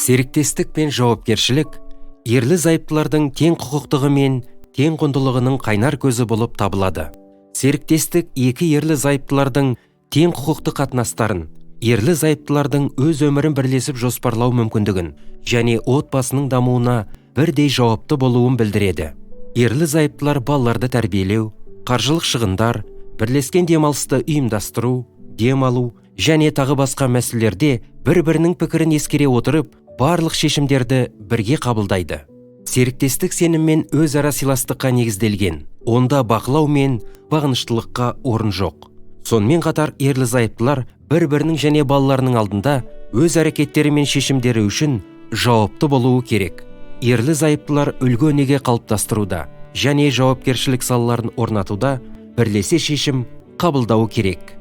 Серіктестік пен жауапкершілік ерлі-зайыптылардың тең құқықтығы мен тең құндылығының қайнар көзі болып табылады. Серіктестік екі ерлі-зайыптылардың тең құқықты қатынастарын, ерлі-зайыптылардың өз өмірін бірлесіп жоспарлау мүмкіндігін және отбасының дамуына бірдей жауапты болуын білдіреді. Ерлі-зайыптылар балаларды тәрбиелеу, қаржылық шығындар, бірлескен демалысты ұйымдастыру, демалу және тағы басқа мәселелерде бір-бірінің пікірін ескере отырып, барлық шешімдерді бірге қабылдайды. Серіктестік сенім мен өзара сыйластыққа негізделген. Онда бақылау мен бағыныштылыққа орын жоқ. Сонымен қатар ерлі-зайыптылар бір-бірінің және балаларының алдында өз әрекеттері мен шешімдері үшін жауапты болуы керек. Ерлі-зайыптылар үлгі-өнеге қалыптастыруда және жауапкершілік салаларын орнатуда бірлесе шешім қабылдауы керек.